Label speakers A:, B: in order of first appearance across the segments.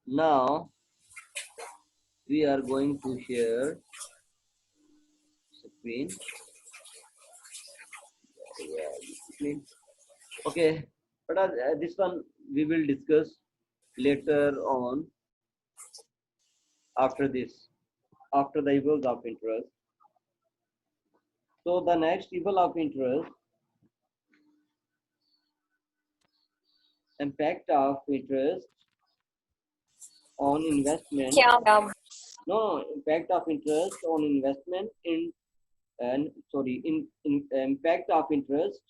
A: Now we are going to share screen. Okay, but this one we will discuss later on after this, after the evils of interest. So the next evil of interest, impact of interest on investment. No, impact of interest on investment in and in impact of interest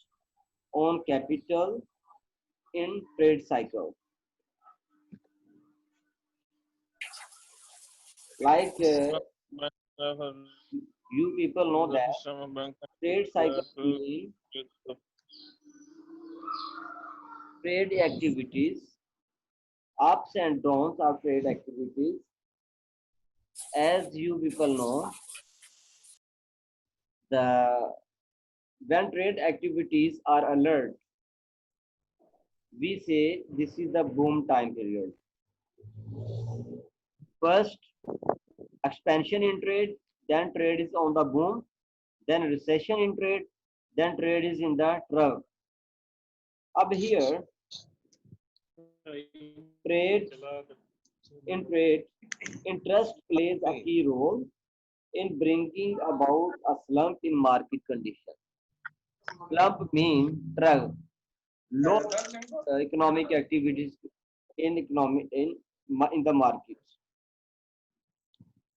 A: on capital in trade cycle. Like you people know that trade cycle means trade activities, ups and downs of trade activities. As you people know, the when trade activities are alert, we say this is the boom time period. First, expansion in trade, then trade is on the boom, then recession in trade, then trade is in the trough. Up here, trade interest plays a key role in bringing about a slump in market conditions. Slump means trough, low economic activities in the markets.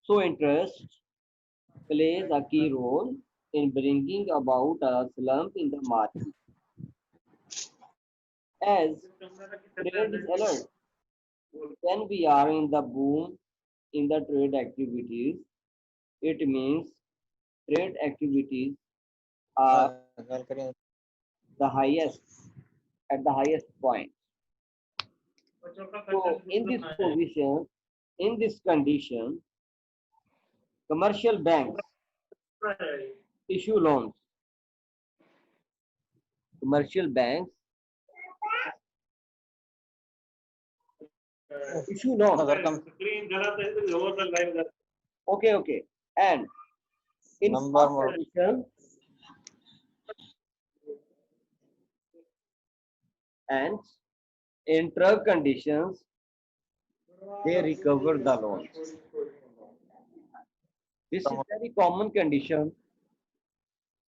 A: So interest plays a key role in bringing about a slump in the market. As trade is alert, when we are in the boom in the trade activities, it means trade activities are the highest at the highest point. So in this position, in this condition, commercial banks issue loans. Commercial banks issue loans. Okay. And in condition, and in trough conditions, they recover the loans. This is very common condition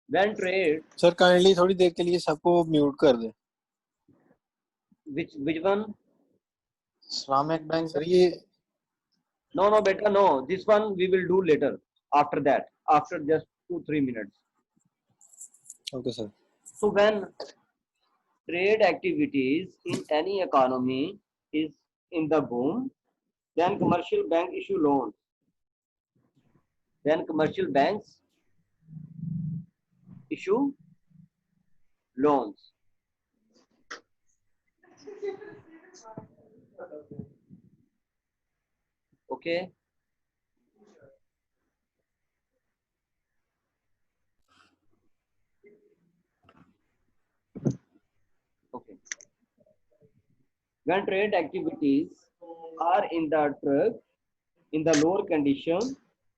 A: when trade.
B: Sir kindly थोड़ी देर के लिए सबको mute कर दे.
A: Which one?
B: Islamic Bank sir ये.
A: No beta no. This one we will do later. After that, after just 2-3 minutes.
B: Okay sir.
A: So when trade activities in any economy is in the boom, then commercial bank issue loans. Then commercial banks issue loans. Okay. Okay. When trade activities are in the trough, in the lower condition,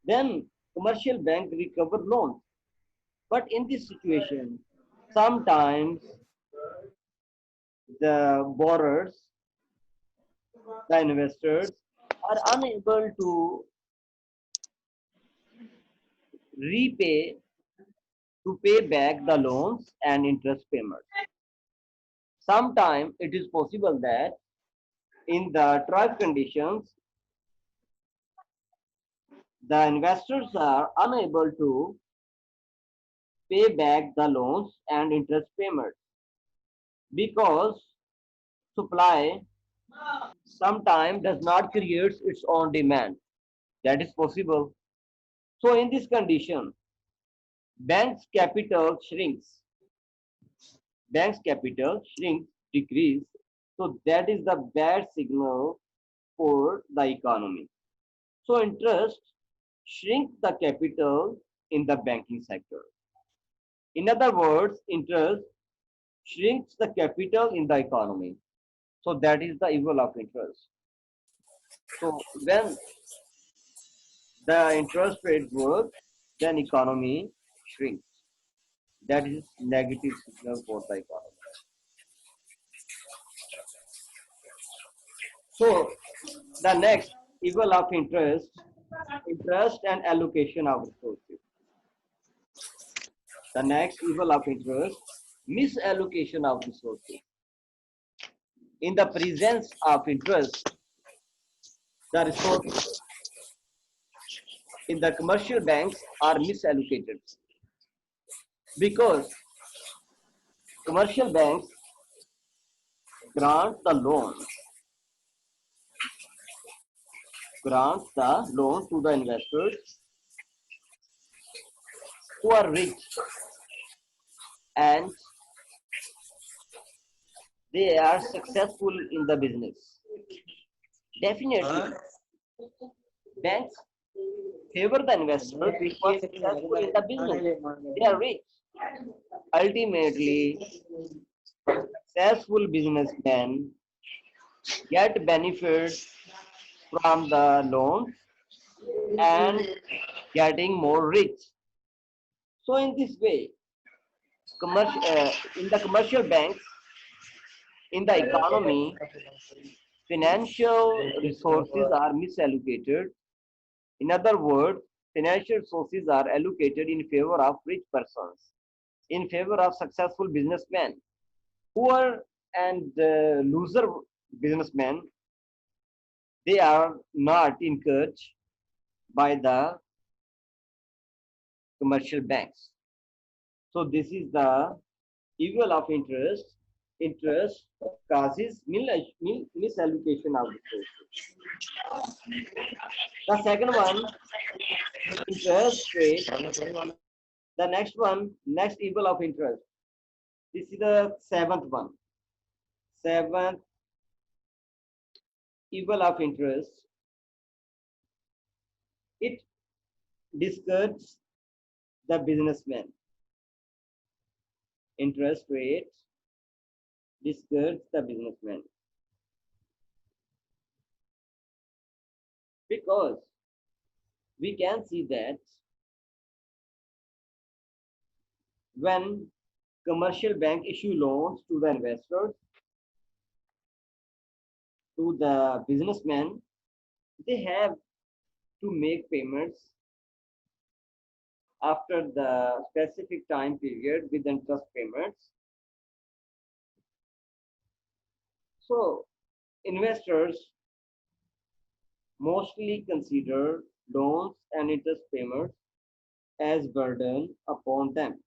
A: then commercial bank recover loans. But in this situation, sometimes the borrowers, the investors are unable to pay back the loans and interest payments. Sometimes it is possible that in the trough conditions, the investors are unable to pay back the loans and interest payments because supply sometimes does not create its own demand. That is possible. So in this condition, banks' capital shrinks. Banks' capital shrinks, decrease. So that is the bad signal for the economy. So interest shrinks the capital in the banking sector. In other words, interest shrinks the capital in the economy. So that is the evil of interest. So when the interest rate grows, then economy shrinks. That is negative signal for the economy. So the next evil of interest and allocation of resources. The next evil of interest, misallocation of resources. In the presence of interest, the resources in the commercial banks are misallocated because commercial banks grant the loan, to the investors who are rich and they are successful in the business. Definitely, banks favor the investors who are successful in the business. They are rich. Ultimately, successful businessmen get benefit from the loans and getting more rich. So in this way, in the commercial banks, in the economy, financial resources are misallocated. In other words, financial resources are allocated in favor of rich persons, in favor of successful businessmen. Poor and loser businessmen, they are not encouraged by the commercial banks. So this is the evil of interest. Interest causes misallocation of resources. The second one, interest rate. The next evil of interest. This is the seventh one. Seventh evil of interest. It discourages the businessman. Interest rate discourages the businessman because we can see that when commercial bank issue loans to the investors, to the businessmen, they have to make payments after the specific time period with interest payments. So investors mostly consider loans and interest payments as burden upon them.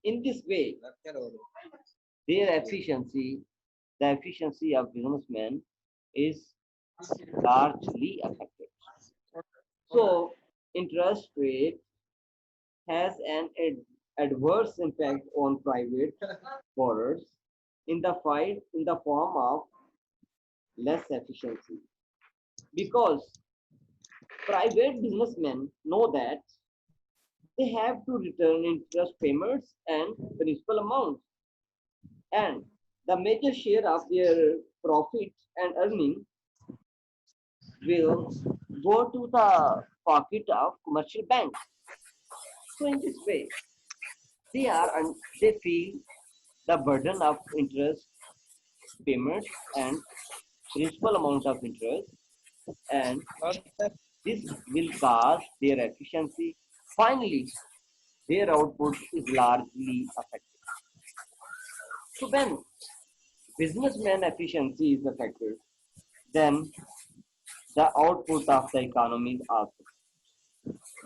A: In this way, their efficiency, the efficiency of businessmen is largely affected. So interest rate has an adverse impact on private borrowers in the form of less efficiency because private businessmen know that they have to return interest payments and principal amounts, and the major share of their profit and earning will go to the pocket of commercial banks. So in this way, they feel the burden of interest payments and principal amount of interest, and this will cause their efficiency. Finally, their output is largely affected. So when businessman efficiency is affected, then the output of the economy is also.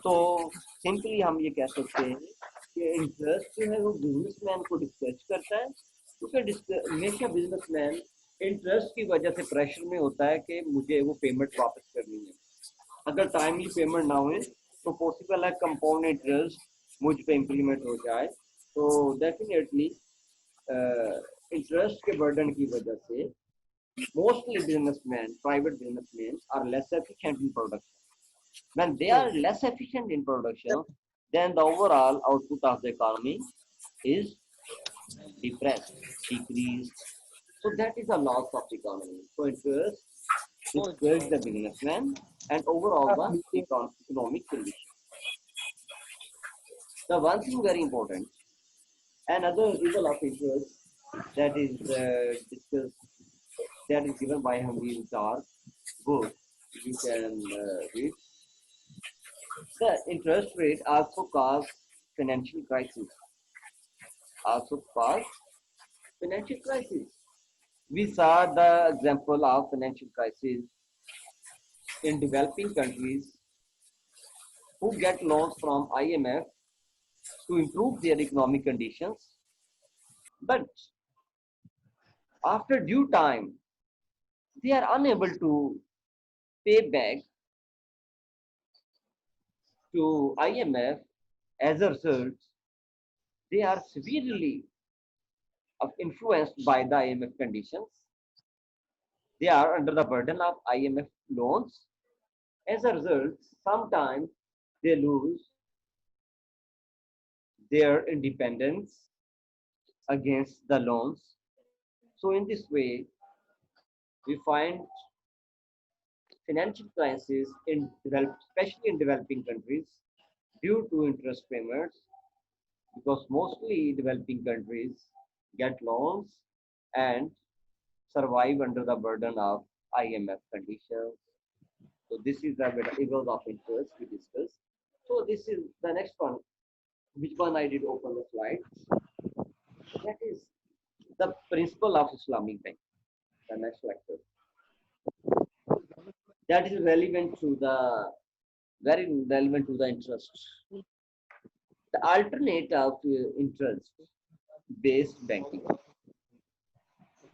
A: तो simply हम ये कह सकते हैं कि interest जो है वो बिजनेसमैन को डिस्करेज करता है, क्योंकि हमेशा बिजनेसमैन इंटरेस्ट की वजह से प्रेशर में होता है कि मुझे वो पेमेंट वापस करनी है. अगर टाइमली पेमेंट ना हुए तो पॉसिबल है कंपाउंड इंटरेस्ट मुझ पे इम्प्लीमेंट हो जाए. तो डेफिनेटली इंटरेस्ट के बर्डन की वजह से mostly businessmen, private businessmen are less efficient in production. When they are less efficient in production, then the overall output of the economy is depressed, decreased. So that is a loss of economy. So interest discourages the businessman and overall the economic condition. The one thing very important, another evil of interest that is discussed, that is given by Hamid Dar book. You can read. The interest rate also cause financial crisis. Also cause financial crisis. We saw the example of financial crisis in developing countries who get loans from IMF to improve their economic conditions. But after due time, they are unable to pay back to IMF. As a result, they are severely influenced by the IMF conditions. They are under the burden of IMF loans. As a result, sometimes they lose their independence against the loans. So in this way, we find financial crisis in especially in developing countries due to interest payments, because mostly developing countries get loans and survive under the burden of IMF conditions. So this is the evils of interest we discussed. So this is the next one. Which one I did open the slide? That is the principle of Islamic bank. The next lecture. That is relevant to the very relevant to the interest. The alternate of interest-based banking.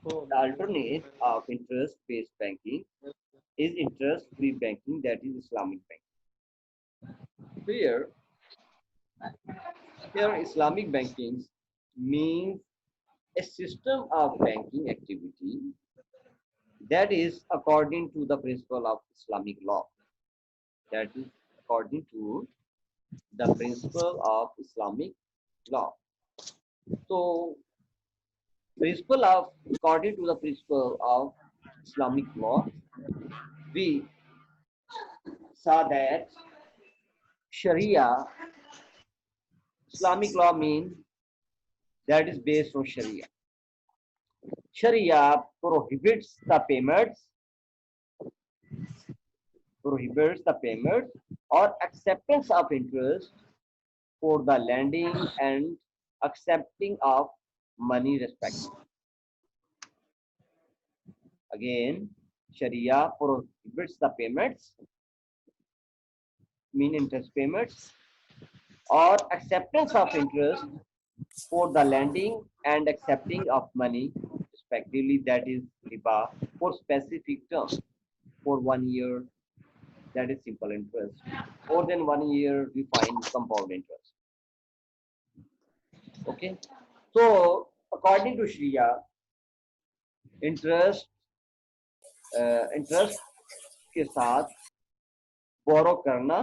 A: The alternate of interest-based banking is interest-free banking, that is Islamic banking. Here Islamic banking means a system of banking activity that is according to the principle of Islamic law. That is according to the principle of Islamic law. So, principle of according to the principle of Islamic law, we saw that Sharia, Islamic law means that is based on Sharia. Sharia prohibits the payment or acceptance of interest for the lending and accepting of money respectively. Again, Sharia prohibits the payments, mean interest payments, or acceptance of interest for the lending and accepting of money respectively, that is riba, for specific term. For 1 year, that is simple interest. More than 1 year, we find compound interest. Okay. So according to Sharia, interest interest के साथ borrow करना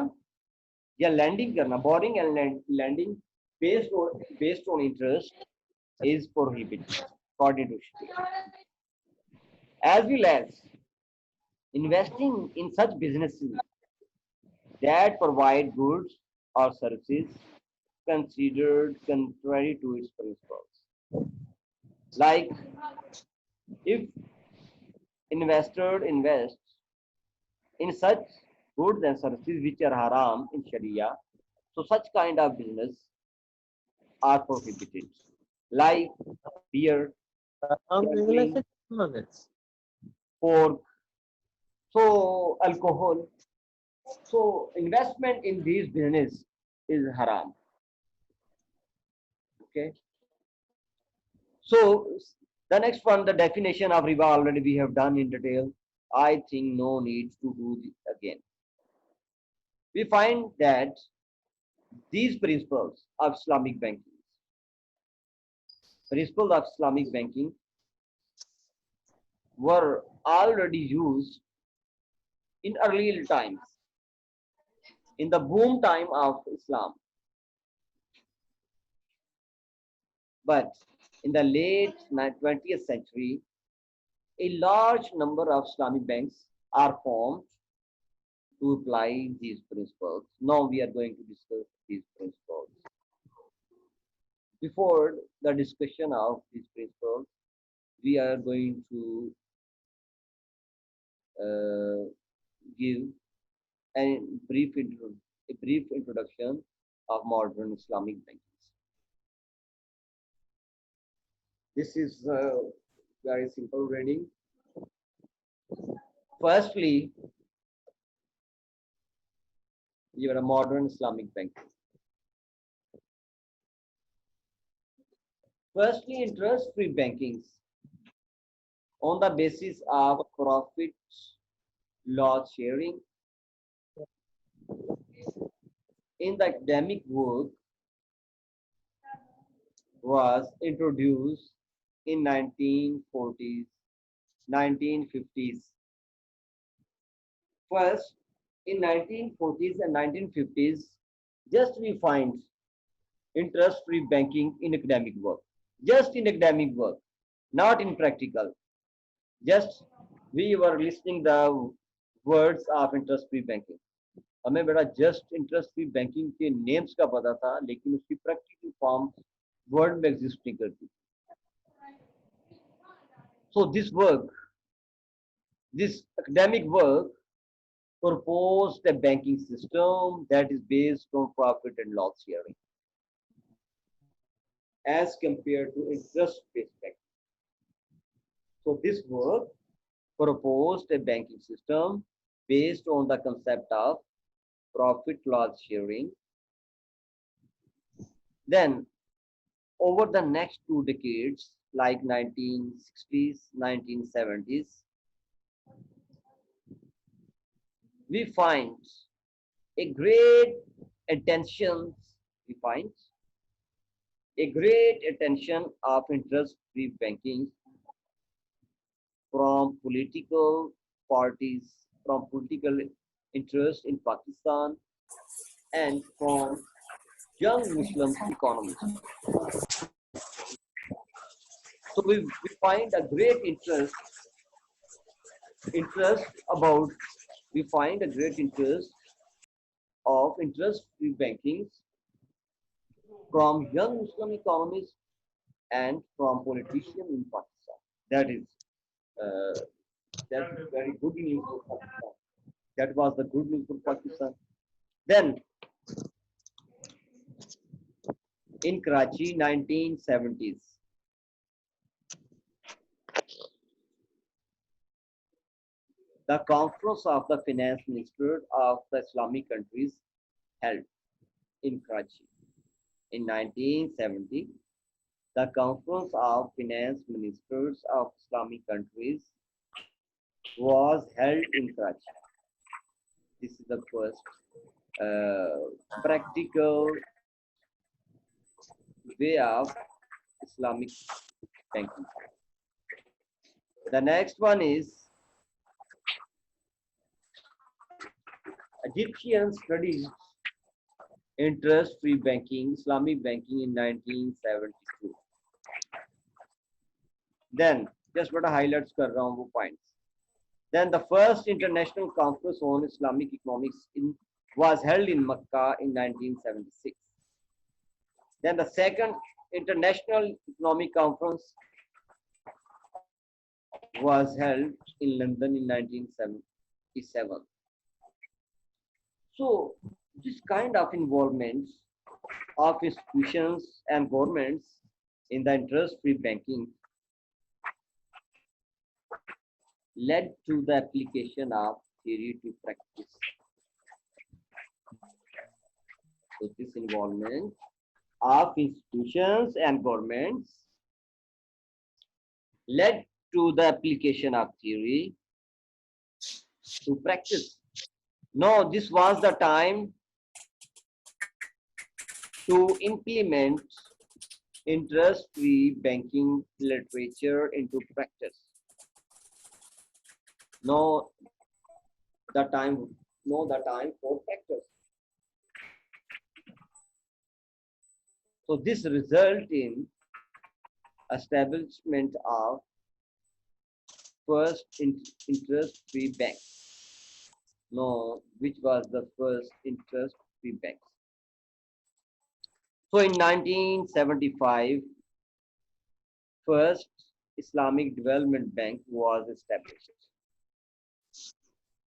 A: या lending करना, borrowing and lending based on interest is prohibited according to Sharia. As well as investing in such businesses that provide goods or services considered contrary to its principles. Like if investor invests in such goods and services which are haram in Sharia, so such kind of business are prohibited, like beer, gambling, pork, so alcohol. So investment in these business is haram. Okay. So the next one, the definition of riba already we have done in detail. I think no need to do again. We find that these principles of Islamic banking were already used in earlier times, in the boom time of Islam. But in the late 20th century, A large number of Islamic banks are formed to apply these principles. Now we are going to discuss these principles. Before the discussion of these principles, we are going to uh, give a a brief introduction of modern Islamic banking. This is very simple reading. Firstly, you are a modern Islamic banking. Firstly, interest-free bankings on the basis of profit loss sharing in the academic work was introduced in 1940s, 1950s. First, in 1940s and 1950s, just we find interest-free banking in academic work. Just in academic work, not in practical. Just we were listening the words of interest-free banking. हमें बेटा just interest free banking के names का पता था लेकिन उसकी practical form word में exist नहीं करती so this academic work proposed a banking system that is based on profit and loss sharing as compared to interest based banking. So this work proposed a banking system based on the concept of profit loss sharing. Then over the next 2 decades, like 1960s, 1970s, we find a great attention, we find a great attention of interest-free banking from political parties, from political interest in Pakistan, and from young Muslim economists. So we find a great interest about we find a great interest of interest-free banking from young Muslim economists and from politicians in Pakistan. That is uh, that is very good news for Pakistan. That was the good news for Pakistan. Then in Karachi, 1970s, the conference of the finance ministers of the Islamic countries held in Karachi. In 1970, the conference of finance ministers of Islamic countries was held in Karachi. This is the first practical way of Islamic banking. The next one is Egyptian studies interest-free banking, Islamic banking in 1972. Then, just what highlights कर रहा हूँ वो points. Then the first international conference on Islamic economics was held in Makkah in 1976. Then the second international economic conference was held in London in 1977. So this kind of involvement of institutions and governments in the interest-free banking led to the application of theory to practice. So this involvement of institutions and governments led to the application of theory to practice. No, this was the time to implement interest-free banking literature into practice. No, the time for practice. So this result in establishment of first interest-free bank? No, which was the first interest-free bank? So in 1975, first Islamic Development Bank was established.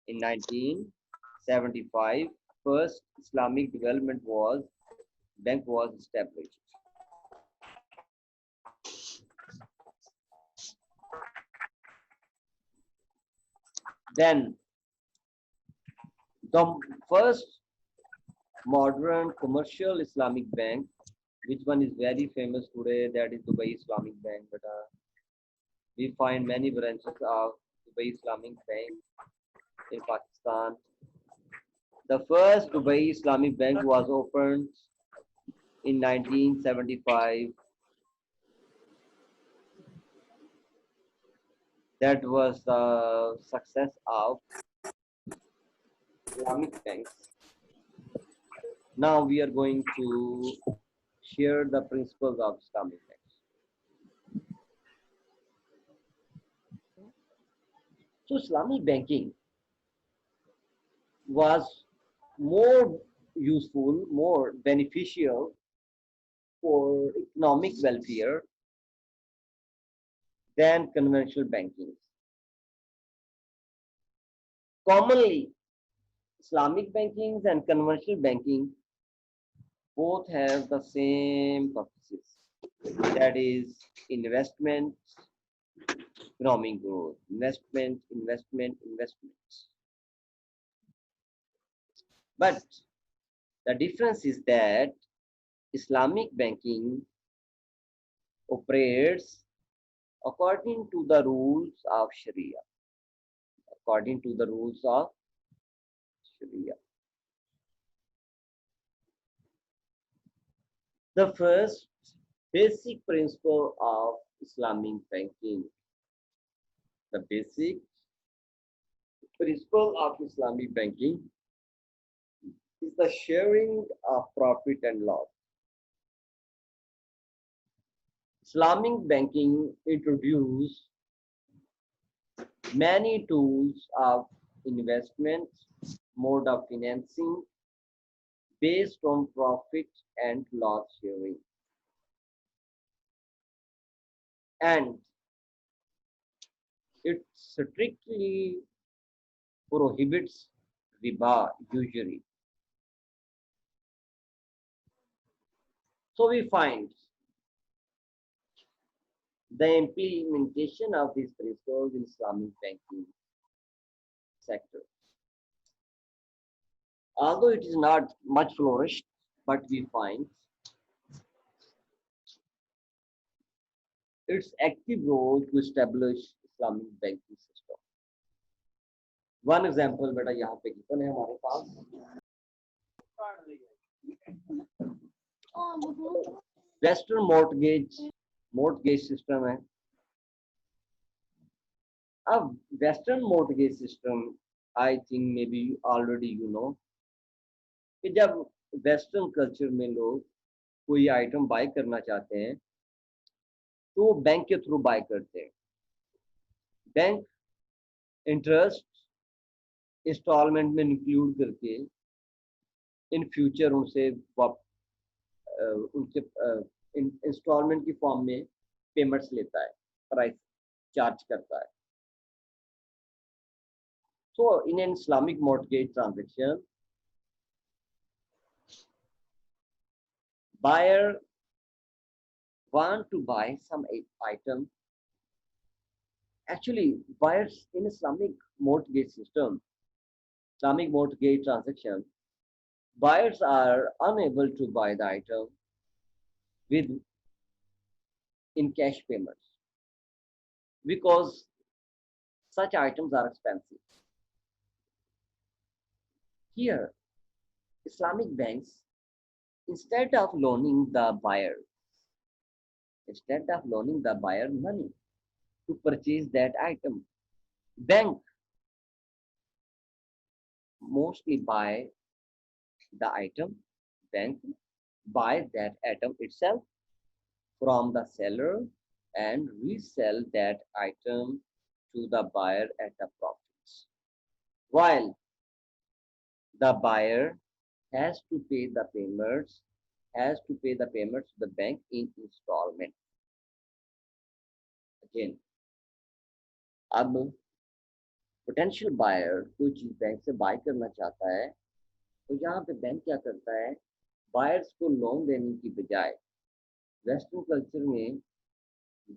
A: In 1975, first Islamic Development Bank was established. Then the first modern commercial Islamic bank, which one is very famous today, that is Dubai Islamic Bank. But we find many branches of Dubai Islamic Bank in Pakistan. The first Dubai Islamic Bank was opened in 1975. That was the success of Islamic banks. Now we are going to share the principles of Islamic banks. So Islamic banking was more useful, more beneficial for economic welfare than conventional banking. Commonly, Islamic banking and conventional banking both have the same purposes. That is investment, economic growth, investment. But the difference is that Islamic banking operates according to the rules of Sharia. According to the rules of Sharia. The first basic principle of Islamic banking, the basic principle of Islamic banking is the sharing of profit and loss. Islamic banking introduced many tools of investment, mode of financing based on profit and loss sharing. And it strictly prohibits riba, usury. So we find the implementation of these principles in Islamic banking sector. Although it is not much flourished, but we find its active role to establish Islamic banking system. One example, बेटा यहाँ पे कितने हैं हमारे पास? Western mortgage system है. अब Western mortgage system, I think maybe already you know, कि जब Western culture में लोग कोई आइटम बाय करना चाहते हैं तो वो बैंक के थ्रू बाय करते हैं. बैंक इंटरेस्ट इंस्टॉलमेंट में इंक्लूड करके इन फ्यूचर उनसे उनके इंस्टॉलमेंट की फॉर्म में पेमेंट्स लेता है, प्राइस चार्ज करता है. So in an Islamic mortgage transaction, buyer want to buy some item. Actually, buyers in Islamic mortgage system, Islamic mortgage transaction, buyers are unable to buy the item with in cash payments because such items are expensive. Here, Islamic banks, instead of loaning the buyer money to purchase that item, bank mostly buy the item, bank buy that item itself from the seller and resell that item to the buyer at a profit, while the buyer has to pay the payments to the bank in installment. Again, अब potential buyer कोई चीज bank से bye करना चाहता है, तो यहाँ पे बैंक क्या करता है, बायर्स को लोन देने की बजाय, वेस्टर्न कल्चर में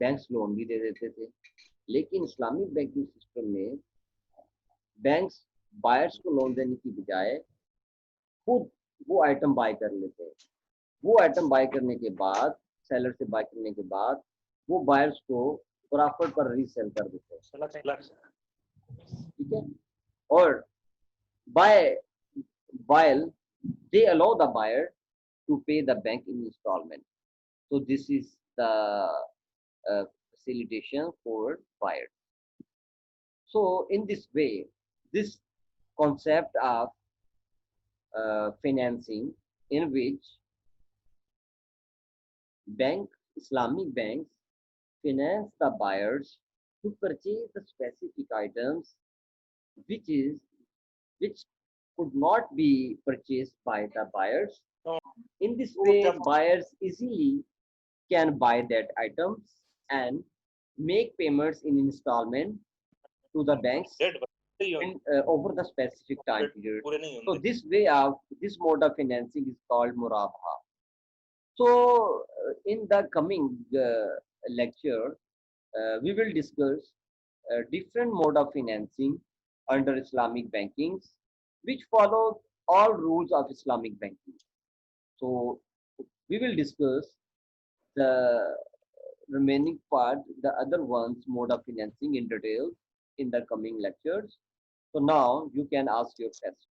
A: बैंक्स लोन भी दे देते थे, लेकिन इस्लामिक बैंकिंग सिस्टम में बैंक्स बायर्स को लोन देने की बजाय खुद वो आइटम बाय कर लेते हैं। वो आइटम बाय करने के बाद, सेलर से बाय करने के बाद, वो बायर्स को प्रॉफिट पर रीसेल कर देते हैं। ठीक है, और bye while they allow the buyer to pay the bank in installment. So this is the facilitation for buyers. So in this way, this concept of financing, in which Islamic banks finance the buyers to purchase the specific items which is which could not be purchased by the buyers. In this way, buyers easily can buy that items and make payments in installment to the banks over the specific time period. So this mode of financing is called murabaha. So in the coming lecture, we will discuss different mode of financing under Islamic bankings, which follow all rules of Islamic banking. So we will discuss the remaining part, the other ones, mode of financing in detail in the coming lectures. So now you can ask your question.